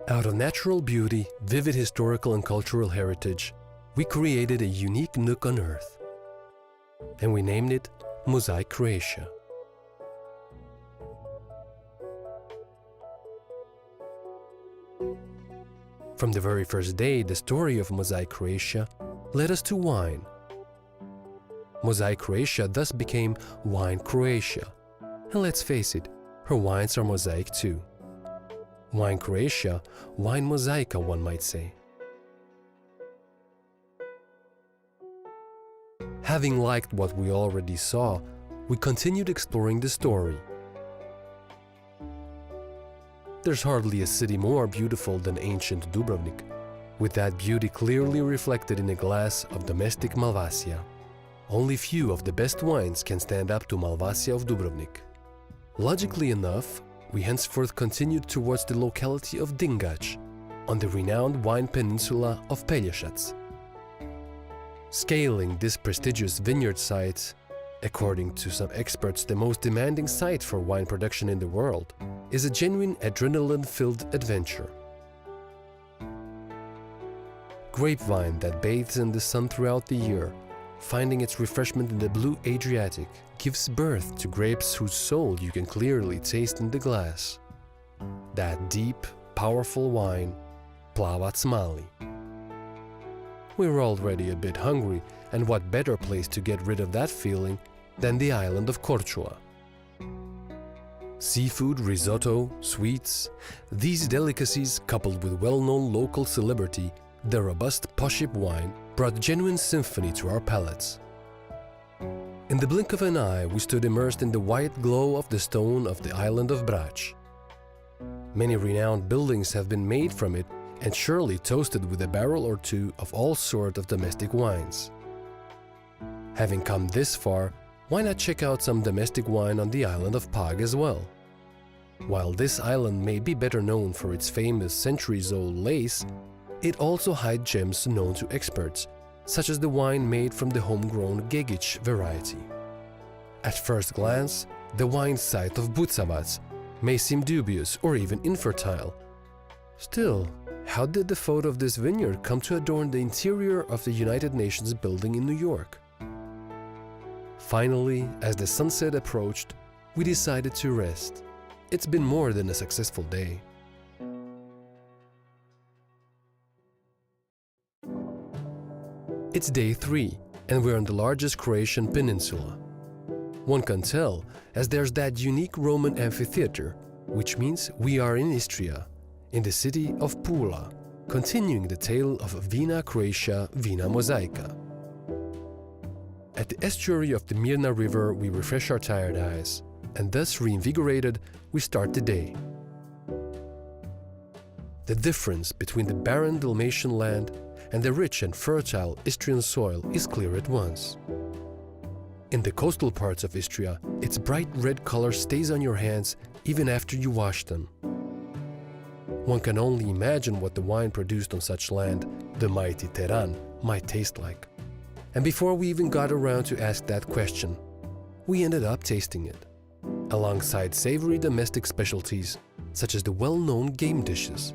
Out of natural beauty, vivid historical and cultural heritage, we created a unique nook on Earth. And we named it Mosaic Croatia. From the very first day, the story of Mosaic Croatia led us to wine. Mosaic Croatia thus became Wine Croatia. And let's face it, her wines are mosaic too. Wine Croatia, wine mosaica, one might say. Having liked what we already saw, we continued exploring the story. There's hardly a city more beautiful than ancient Dubrovnik, with that beauty clearly reflected in a glass of domestic Malvasia. Only few of the best wines can stand up to Malvasia of Dubrovnik. Logically enough, we henceforth continued towards the locality of Dingač, on the renowned wine peninsula of Pelješac. Scaling this prestigious vineyard site, according to some experts the most demanding site for wine production in the world, is a genuine adrenaline-filled adventure. Grapevine that bathes in the sun throughout the year, finding its refreshment in the blue Adriatic, gives birth to grapes whose soul you can clearly taste in the glass. That deep, powerful wine, Plavac Mali. We were already a bit hungry, and what better place to get rid of that feeling than the island of Korčula. Seafood, risotto, sweets, these delicacies coupled with well-known local celebrity, the robust Pošip wine, brought genuine symphony to our palates. In the blink of an eye, we stood immersed in the white glow of the stone of the island of Brač. Many renowned buildings have been made from it and surely toasted with a barrel or two of all sorts of domestic wines. Having come this far, why not check out some domestic wine on the island of Pag as well? While this island may be better known for its famous centuries-old lace, it also hides gems known to experts, such as the wine made from the homegrown Gegić variety. At first glance, the wine site of Bucavac may seem dubious or even infertile. Still, how did the photo of this vineyard come to adorn the interior of the United Nations building in New York? Finally, as the sunset approached, we decided to rest. It's been more than a successful day. It's day 3, and we're on the largest Croatian peninsula. One can tell, as there's that unique Roman amphitheater, which means we are in Istria, in the city of Pula, continuing the tale of Vina Croatia, Vina Mosaica. At the estuary of the Mirna River, we refresh our tired eyes, and thus reinvigorated, we start the day. The difference between the barren Dalmatian land and the rich and fertile Istrian soil is clear at once. In the coastal parts of Istria, its bright red color stays on your hands even after you wash them. One can only imagine what the wine produced on such land, the mighty Teran, might taste like. And before we even got around to ask that question, we ended up tasting it, alongside savory domestic specialties, such as the well-known game dishes.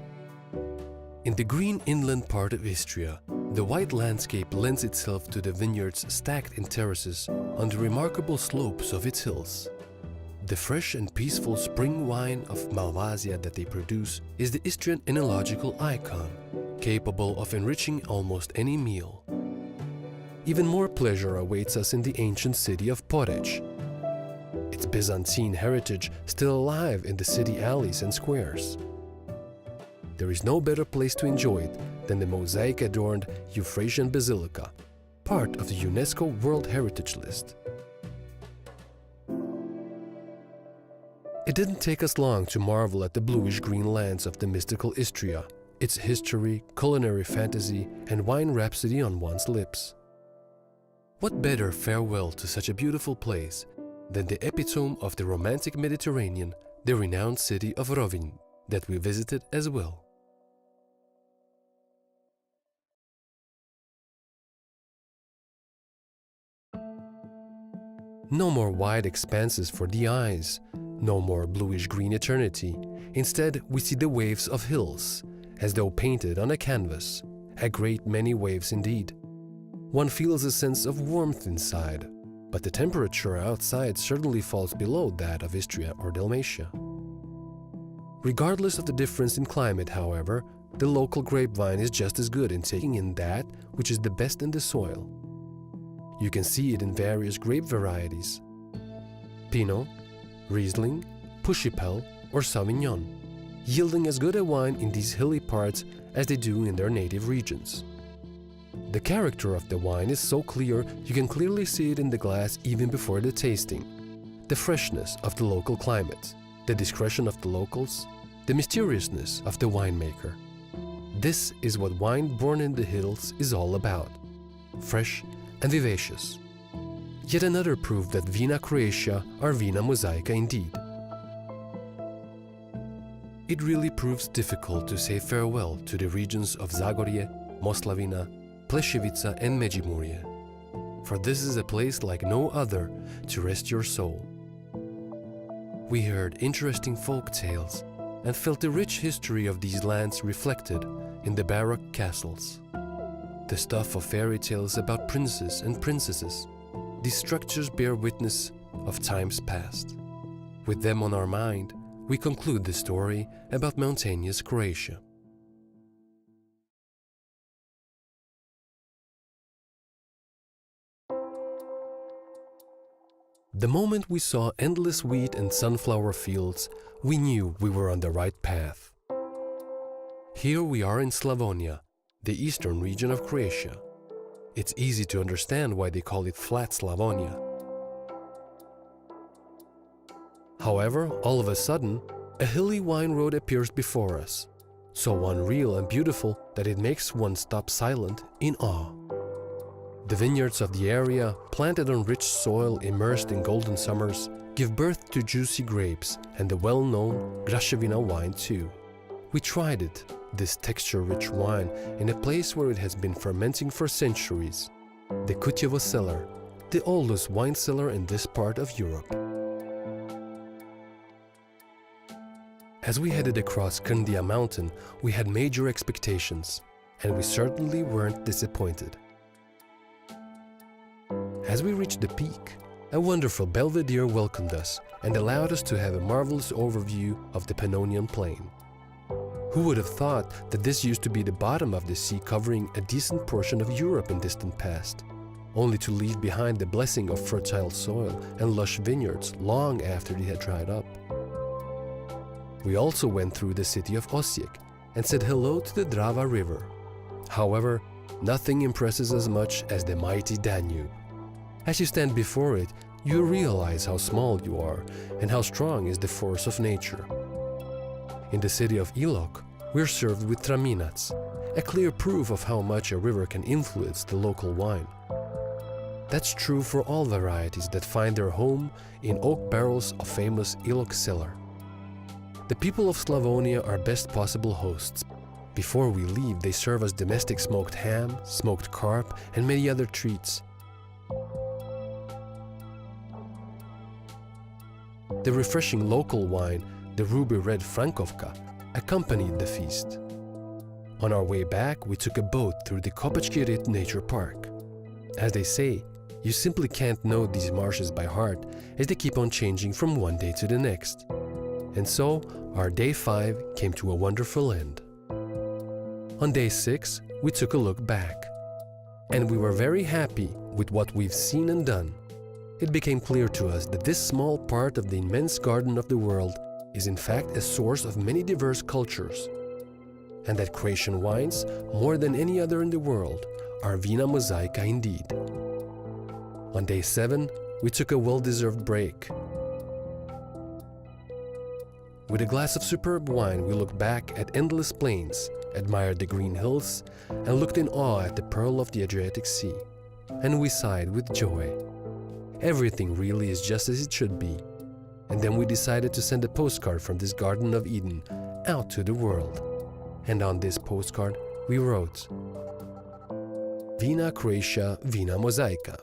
In the green inland part of Istria, the white landscape lends itself to the vineyards stacked in terraces on the remarkable slopes of its hills. The fresh and peaceful spring wine of Malvasia that they produce is the Istrian enological icon, capable of enriching almost any meal. Even more pleasure awaits us in the ancient city of Poreč. Its Byzantine heritage still alive in the city alleys and squares. There is no better place to enjoy it than the mosaic-adorned Euphratean Basilica, part of the UNESCO World Heritage List. It didn't take us long to marvel at the bluish-green lands of the mystical Istria, its history, culinary fantasy, and wine rhapsody on one's lips. What better farewell to such a beautiful place than the epitome of the romantic Mediterranean, the renowned city of Rovinj, that we visited as well. No more wide expanses for the eyes, no more bluish-green eternity. Instead, we see the waves of hills, as though painted on a canvas, a great many waves indeed. One feels a sense of warmth inside, but the temperature outside certainly falls below that of Istria or Dalmatia. Regardless of the difference in climate, however, the local grapevine is just as good in taking in that which is the best in the soil. You can see it in various grape varieties: Pinot, Riesling, Puchipel or Sauvignon, yielding as good a wine in these hilly parts as they do in their native regions. The character of the wine is so clear you can clearly see it in the glass even before the tasting. The freshness of the local climate, the discretion of the locals, the mysteriousness of the winemaker. This is what wine born in the hills is all about: fresh and vivacious. Yet another proof that Vina Croatia are Vina Mosaica indeed. It really proves difficult to say farewell to the regions of Zagorje, Moslavina, Pleševica and Međimurje, for this is a place like no other to rest your soul. We heard interesting folk tales and felt the rich history of these lands reflected in the baroque castles. The stuff of fairy tales about princes and princesses, these structures bear witness of times past. With them on our mind, we conclude the story about mountainous Croatia. The moment we saw endless wheat and sunflower fields, we knew we were on the right path. Here we are in Slavonia, the eastern region of Croatia. It's easy to understand why they call it Flat Slavonia. However, all of a sudden, a hilly wine road appears before us, so unreal and beautiful that it makes one stop silent in awe. The vineyards of the area, planted on rich soil immersed in golden summers, give birth to juicy grapes and the well-known Graševina wine too. We tried it, this texture-rich wine, in a place where it has been fermenting for centuries, the Kutjevo cellar, the oldest wine cellar in this part of Europe. As we headed across Krndija mountain, we had major expectations, and we certainly weren't disappointed. As we reached the peak, a wonderful belvedere welcomed us and allowed us to have a marvelous overview of the Pannonian plain. Who would have thought that this used to be the bottom of the sea covering a decent portion of Europe in distant past, only to leave behind the blessing of fertile soil and lush vineyards long after they had dried up. We also went through the city of Osijek and said hello to the Drava river. However, nothing impresses as much as the mighty Danube. As you stand before it, you realize how small you are and how strong is the force of nature. In the city of Ilok, we're served with traminac, a clear proof of how much a river can influence the local wine. That's true for all varieties that find their home in oak barrels of famous Ilok cellar. The people of Slavonia are best possible hosts. Before we leave, they serve us domestic smoked ham, smoked carp, and many other treats. The refreshing local wine, the ruby red Frankovka, accompanied the feast. On our way back, we took a boat through the Kopački Rit Nature Park. As they say, you simply can't know these marshes by heart, as they keep on changing from one day to the next. And so, our day 5 came to a wonderful end. On day 6, we took a look back. And we were very happy with what we've seen and done. It became clear to us that this small part of the immense garden of the world is in fact a source of many diverse cultures, and that Croatian wines, more than any other in the world, are Vina Mosaica indeed. On day 7, we took a well-deserved break. With a glass of superb wine, we looked back at endless plains, admired the green hills, and looked in awe at the pearl of the Adriatic Sea. And we sighed with joy. Everything really is just as it should be. And then we decided to send a postcard from this Garden of Eden out to the world. And on this postcard we wrote, Vina Croatia, Vina Mosaica.